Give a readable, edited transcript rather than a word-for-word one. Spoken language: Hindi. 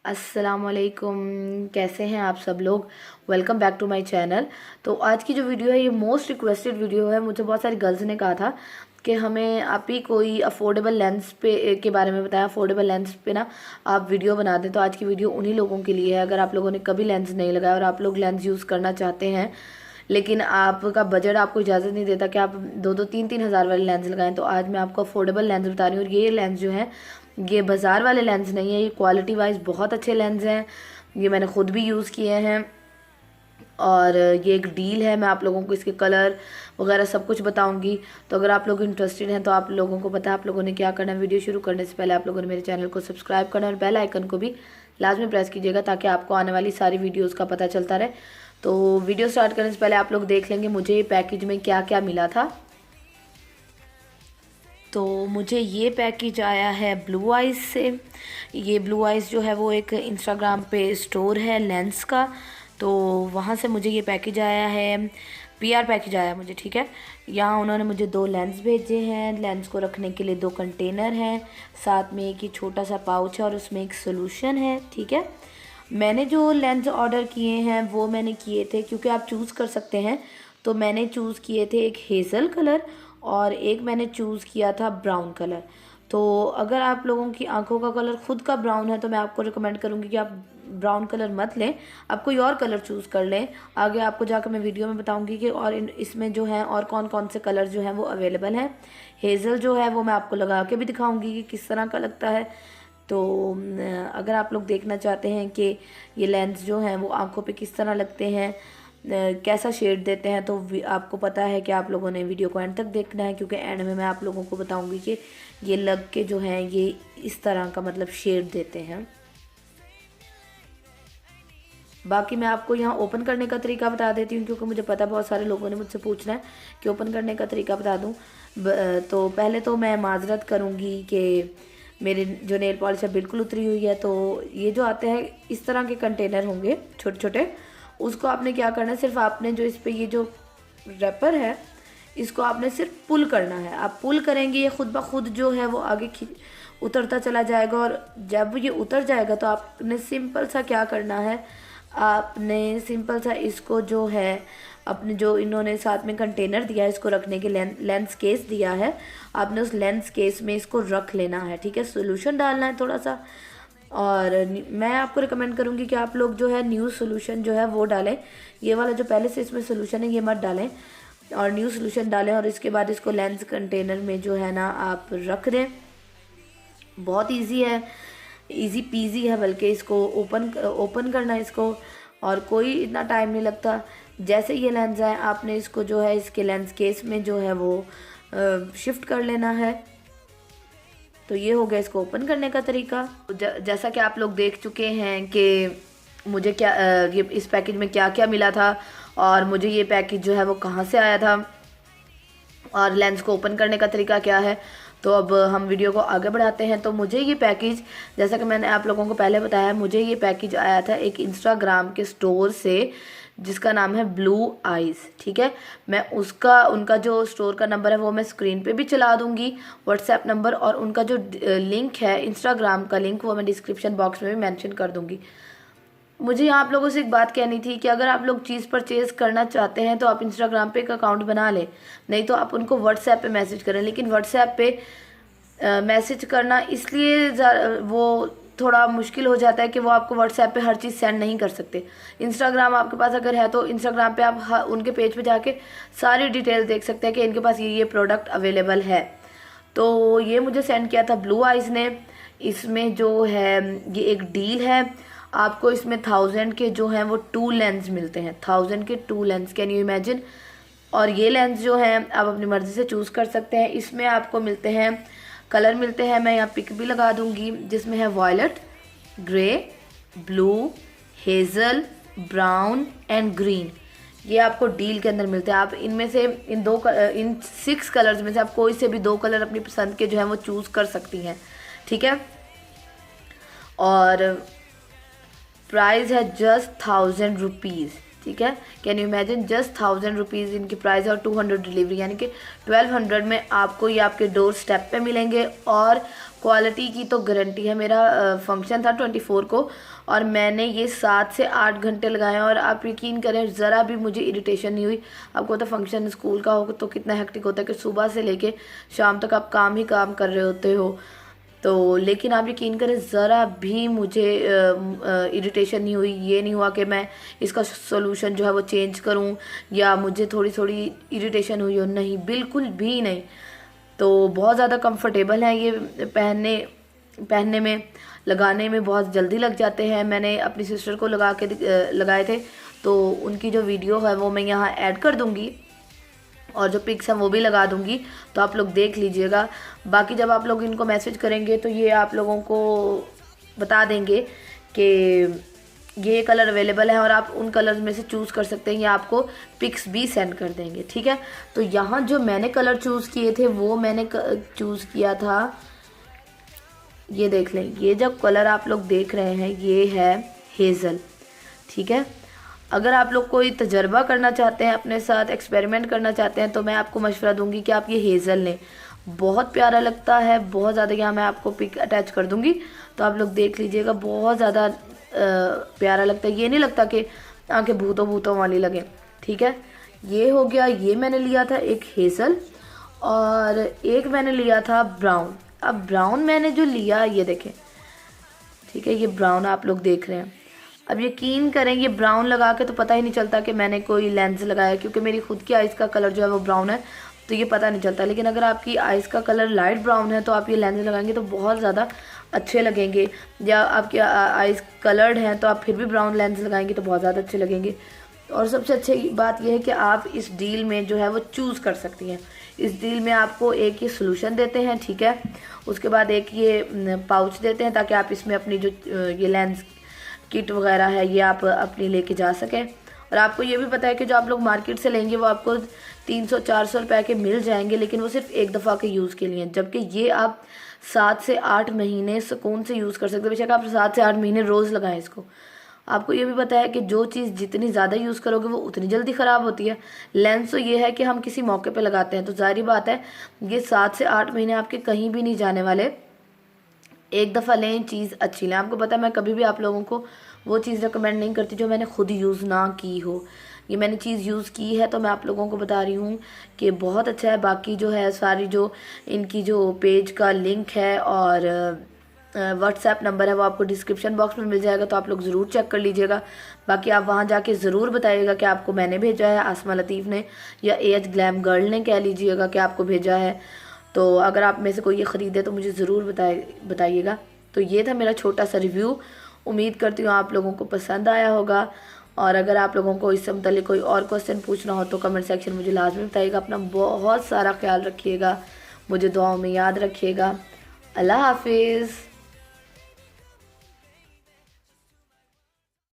अस्सलामुअलैकुम। कैसे हैं आप सब लोग। Welcome back to my channel. तो आज की जो वीडियो है ये मोस्ट रिक्वेस्टेड वीडियो है। मुझे बहुत सारी गर्ल्स ने कहा था कि हमें आप ही कोई अफोर्डेबल लेंस पे के बारे में बताया, अफोर्डेबल लेंस पे ना आप वीडियो बना दें। तो आज की वीडियो उन्हीं लोगों के लिए है। अगर आप लोगों ने कभी लेंस नहीं लगाया और आप लोग लेंस यूज़ करना चाहते हैं लेकिन आपका बजट आपको इजाज़त नहीं देता कि आप 2-3 हज़ार वाले लेंस लगाएं, तो आज मैं आपको अफोर्डेबल लेंस बता रही हूँ। और ये लेंस जो है ये बाज़ार वाले लेंस नहीं है, ये क्वालिटी वाइज बहुत अच्छे लेंस हैं। ये मैंने ख़ुद भी यूज़ किए हैं और ये एक डील है। मैं आप लोगों को इसके कलर वगैरह सब कुछ बताऊंगी। तो अगर आप लोग इंटरेस्टेड हैं तो आप लोगों को पता है आप लोगों ने क्या करना है। वीडियो शुरू करने से पहले आप लोगों ने मेरे चैनल को सब्सक्राइब करना और बेल आइकन को भी लाजमी प्रेस कीजिएगा ताकि आपको आने वाली सारी वीडियोज़ का पता चलता रहे। तो वीडियो स्टार्ट करने से पहले आप लोग देख लेंगे मुझे ये पैकेज में क्या क्या मिला था। तो मुझे ये पैकेज आया है ब्लू आइज़ से। ये ब्लू आइज़ जो है वो एक इंस्टाग्राम पे स्टोर है लेंस का, तो वहाँ से मुझे ये पैकेज आया है। पीआर पैकेज आया मुझे, ठीक है। यहाँ उन्होंने मुझे 2 लेंस भेजे हैं। लेंस को रखने के लिए 2 कंटेनर हैं, साथ में एक ही छोटा सा पाउच है और उसमें एक सोल्यूशन है, ठीक है। मैंने जो लेंस ऑर्डर किए हैं वो मैंने किए थे, क्योंकि आप चूज़ कर सकते हैं, तो मैंने चूज़ किए थे एक हेज़ल कलर और एक मैंने चूज़ किया था ब्राउन कलर। तो अगर आप लोगों की आंखों का कलर खुद का ब्राउन है तो मैं आपको रिकमेंड करूँगी कि आप ब्राउन कलर मत लें, आप कोई और कलर चूज़ कर लें। आगे आपको जाकर मैं वीडियो में बताऊंगी कि और इसमें जो है और कौन कौन से कलर जो हैं वो अवेलेबल हैं। हेज़ल जो है वो मैं आपको लगा के भी दिखाऊंगी कि किस तरह का लगता है। तो अगर आप लोग देखना चाहते हैं कि ये लेंस जो हैं वो आंखों पे किस तरह लगते हैं, कैसा शेड देते हैं, तो आपको पता है कि आप लोगों ने वीडियो को एंड तक देखना है, क्योंकि एंड में मैं आप लोगों को बताऊंगी कि ये लग के जो हैं ये इस तरह का मतलब शेड देते हैं। बाकी मैं आपको यहाँ ओपन करने का तरीका बता देती हूँ, क्योंकि मुझे पता है बहुत सारे लोगों ने मुझसे पूछना है कि ओपन करने का तरीका बता दूँ। तो पहले तो मैं माजरत करूँगी कि मेरे जो नेल पॉलिश है बिल्कुल उतरी हुई है। तो ये जो आते हैं इस तरह के कंटेनर होंगे छोटे छोटे, उसको आपने क्या करना है, सिर्फ आपने जो इस पर ये जो रैपर है इसको आपने सिर्फ पुल करना है। आप पुल करेंगे ये खुद ब खुद जो है वो आगे उतरता चला जाएगा। और जब ये उतर जाएगा तो आपने सिंपल सा क्या करना है, आपने सिंपल सा इसको जो है अपने जो इन्होंने साथ में कंटेनर दिया है इसको रखने के लेंस केस दिया है, आपने उस लेंस केस में इसको रख लेना है, ठीक है। सोल्यूशन डालना है थोड़ा सा, और मैं आपको रिकमेंड करूँगी कि आप लोग जो है न्यू सोल्यूशन जो है वो डालें। ये वाला जो पहले से इसमें सोल्यूशन है ये मत डालें, और न्यू सोल्यूशन डालें और इसके बाद इसको लेंस कंटेनर में जो है ना आप रख दें। बहुत इजी है, इजी पीजी है, बल्कि इसको ओपन करना इसको, और कोई इतना टाइम नहीं लगता। जैसे ये लेंस है आपने इसको जो है इसके लेंस केस में जो है वो शिफ्ट कर लेना है। तो ये हो गया इसको ओपन करने का तरीका। जैसा कि आप लोग देख चुके हैं कि मुझे क्या ये इस पैकेज में क्या क्या मिला था और मुझे ये पैकेज जो है वो कहाँ से आया था और लेंस को ओपन करने का तरीका क्या है। तो अब हम वीडियो को आगे बढ़ाते हैं। तो मुझे ये पैकेज, जैसा कि मैंने आप लोगों को पहले बताया, मुझे ये पैकेज आया था एक इंस्टाग्राम के स्टोर से जिसका नाम है ब्लू आइज़, ठीक है। मैं उनका जो स्टोर का नंबर है वो मैं स्क्रीन पे भी चला दूंगी, व्हाट्सएप नंबर, और उनका जो लिंक है इंस्टाग्राम का लिंक वो मैं डिस्क्रिप्शन बॉक्स में भी मेंशन कर दूंगी। मुझे यहाँ आप लोगों से एक बात कहनी थी कि अगर आप लोग चीज़ परचेज़ करना चाहते हैं तो आप इंस्टाग्राम पे एक अकाउंट बना लें, नहीं तो आप उनको व्हाट्सएप पे मैसेज करें। लेकिन व्हाट्सएप पे मैसेज करना इसलिए वो थोड़ा मुश्किल हो जाता है कि वो आपको व्हाट्सएप पे हर चीज़ सेंड नहीं कर सकते। इंस्टाग्राम आपके पास अगर है तो इंस्टाग्राम पे आप उनके पेज पे जाके सारी डिटेल देख सकते हैं कि इनके पास ये प्रोडक्ट अवेलेबल है। तो ये मुझे सेंड किया था ब्लू आइज़ ने। इसमें जो है ये एक डील है, आपको इसमें 1000 के जो हैं वो 2 लेंस मिलते हैं, 1000 के 2 लेंस, कैन यू इमेजिन। और ये लेंस जो हैं आप अपनी मर्ज़ी से चूज़ कर सकते हैं। इसमें आपको मिलते हैं कलर मिलते हैं, मैं यहाँ पिक भी लगा दूंगी, जिसमें है violet, grey, blue, hazel, brown and green. ये आपको डील के अंदर मिलते हैं। आप इनमें से इन 6 कलर्स में से आप कोई से भी 2 कलर अपनी पसंद के जो है वो चूज़ कर सकती हैं, ठीक है। और प्राइस है जस्ट 1000 रुपीज़, ठीक है। Can you imagine, just 1000 rupees इनकी प्राइस है और 200 डिलीवरी, यानी कि 1200 में आपको ये आपके डोर स्टेप पे मिलेंगे। और क्वालिटी की तो गारंटी है। मेरा फंक्शन था 24 को और मैंने ये 7 से 8 घंटे लगाए और आप यकीन करें ज़रा भी मुझे इरिटेशन नहीं हुई। आपको तो फंक्शन स्कूल का हो तो कितना हेक्टिक होता है कि सुबह से लेके शाम तक आप काम ही काम कर रहे होते हो। तो लेकिन आप यकीन करें ज़रा भी मुझे इरिटेशन नहीं हुई। ये नहीं हुआ कि मैं इसका सोल्यूशन जो है वो चेंज करूं या मुझे थोड़ी थोड़ी इरिटेशन हुई हो, नहीं, बिल्कुल भी नहीं। तो बहुत ज़्यादा कंफर्टेबल है ये पहनने में, लगाने में बहुत जल्दी लग जाते हैं। मैंने अपनी सिस्टर को लगाए थे, तो उनकी जो वीडियो है वो मैं यहाँ ऐड कर दूँगी और जो पिक्स हैं वो भी लगा दूंगी, तो आप लोग देख लीजिएगा। बाकी जब आप लोग इनको मैसेज करेंगे तो ये आप लोगों को बता देंगे कि ये कलर अवेलेबल है और आप उन कलर्स में से चूज़ कर सकते हैं या आपको पिक्स भी सेंड कर देंगे, ठीक है। तो यहाँ जो मैंने कलर चूज़ किए थे वो मैंने चूज़ किया था, ये देख लें, ये जो कलर आप लोग देख रहे हैं ये है हेज़ल, ठीक है। अगर आप लोग कोई तजर्बा करना चाहते हैं, अपने साथ एक्सपेरिमेंट करना चाहते हैं, तो मैं आपको मशवरा दूंगी कि आप ये हेज़ल लें। बहुत प्यारा लगता है, बहुत ज़्यादा। यहाँ मैं आपको पिक अटैच कर दूंगी तो आप लोग देख लीजिएगा, बहुत ज़्यादा प्यारा लगता है। ये नहीं लगता कि आंखें भूतों भूतों वाली लगे, ठीक है। ये हो गया, ये मैंने लिया था एक हेज़ल और एक मैंने लिया था ब्राउन। अब ब्राउन मैंने जो लिया ये देखें, ठीक है, ये ब्राउन आप लोग देख रहे हैं। अब यकीन करें ये ब्राउन लगा के तो पता ही नहीं चलता कि मैंने कोई लेंस लगाया, क्योंकि मेरी खुद की आइज़ का कलर जो है वो ब्राउन है, तो ये पता नहीं चलता। लेकिन अगर आपकी आइज़ का कलर लाइट ब्राउन है तो आप ये लेंस लगाएंगे तो बहुत ज़्यादा अच्छे लगेंगे, या आपकी आइज़ कलर्ड हैं तो आप फिर भी ब्राउन लेंस लगाएंगे तो बहुत ज़्यादा अच्छे लगेंगे। और सबसे अच्छी बात यह है कि आप इस डील में जो है वो चूज़ कर सकती हैं। इस डील में आपको एक ये सोल्यूशन देते हैं, ठीक है, उसके बाद एक ये पाउच देते हैं ताकि आप इसमें अपनी जो ये लेंस किट वगैरह है ये आप अपनी लेके जा सकें। और आपको ये भी पता है कि जो आप लोग मार्केट से लेंगे वो आपको 300-400 रुपए के मिल जाएंगे, लेकिन वो सिर्फ एक दफ़ा के यूज़ के लिए, जबकि ये आप 7 से 8 महीने सुकून से यूज़ कर सकते हैं। बेशक आप 7 से 8 महीने रोज़ लगाएं इसको। आपको ये भी पता है कि जो चीज़ जितनी ज़्यादा यूज़ करोगे वो उतनी जल्दी ख़राब होती है। लेंस तो ये है कि हम किसी मौके पे लगाते हैं, तो ज़ाहिर बात है ये 7 से 8 महीने आपके कहीं भी नहीं जाने वाले। एक दफ़ा लें, चीज़ अच्छी लें। आपको पता है मैं कभी भी आप लोगों को वो चीज़ रिकमेंड नहीं करती जो मैंने खुद यूज़ ना की हो। ये मैंने चीज़ यूज़ की है तो मैं आप लोगों को बता रही हूँ कि बहुत अच्छा है। बाकी जो है सारी जो इनकी जो पेज का लिंक है और व्हाट्सएप नंबर है वो आपको डिस्क्रिप्शन बॉक्स में मिल जाएगा, तो आप लोग ज़रूर चेक कर लीजिएगा। बाकी आप वहाँ जाके ज़रूर बताइएगा कि आपको मैंने भेजा है, आसमा लतीफ़ ने या एज ग्लैम गर्ल ने कह लीजिएगा कि आपको भेजा है। तो अगर आप में से कोई ये ख़रीदे तो मुझे ज़रूर बताइएगा। तो ये था मेरा छोटा सा रिव्यू। उम्मीद करती हूँ आप लोगों को पसंद आया होगा। और अगर आप लोगों को इससे मुताल्लिक़ कोई और क्वेश्चन पूछना हो तो कमेंट सेक्शन में मुझे लाजमी बताइएगा। अपना बहुत सारा ख्याल रखिएगा, मुझे दुआओं में याद रखिएगा। अल्लाह हाफिज़।